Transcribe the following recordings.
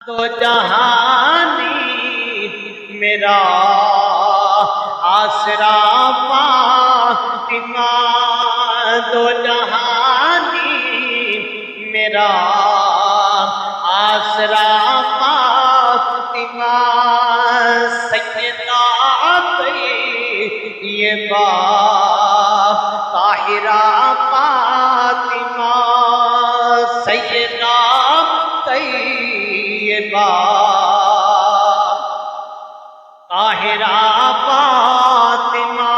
دو جہانی میرا آسرا فاطمہ، دو جہانی میرا آسرا فاطمہ، سیدہ طیبہ طاہرہ فاطمہ، سیدہ طیبہ طاہرہ فاطمہ،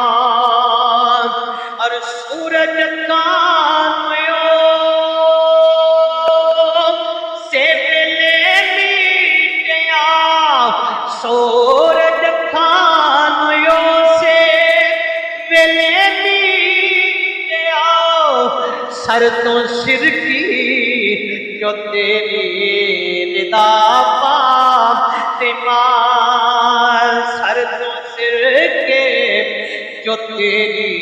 اور سورج کانویوں سے ویلے میٹیا، سورج کانویوں سے ویلے میٹیا، سر تو سر کی جو تیری رضا فاطمہ، سر تو سر کے جو تیری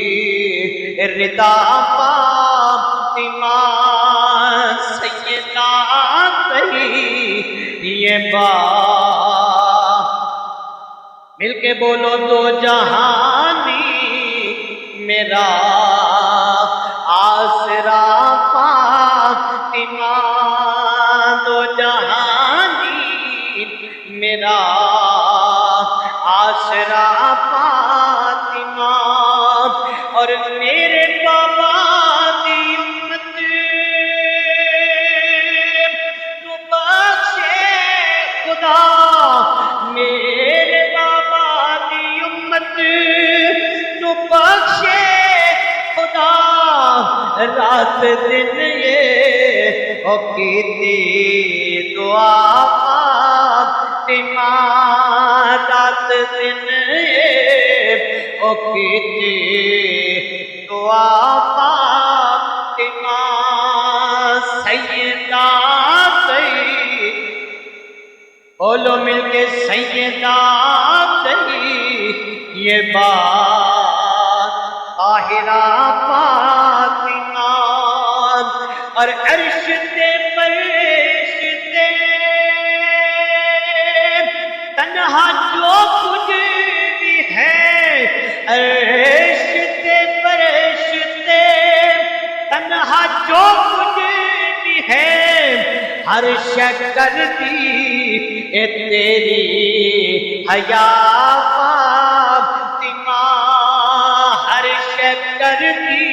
رضا فاطمہ، سیدہ طیبہ، مل کے بولو دو جہانی میرا آسرا فاطمہ، دو جہانی میرا آسرا فاطمہ، اور میرے بابا دی امت نو بخشے خدا، میرے بابا دی امت نو بخشے خدا، رات دن یہ کیتی دعا فاطمہ، رات دن یہ کیتی دعا فاطمہ، سیدہ بولو مل کے سیدہ طیبہ طاہرہ فاطمہ، اور عرش تے فرشتے تنہا جو کچھ بھی ہے، عرش تے فرشتے تنہا جو کچھ بھی ہے، ہر شے کرتی اے تیری حیا فاطمہ، ہر شے کرتی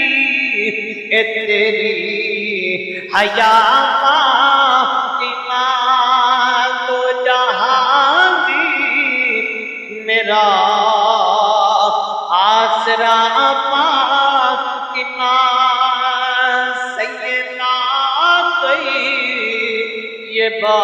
اے تیری حیا فاطمہ، تو جہاں بھی میرا آسرا فاطمہ، سیدہ طیبہ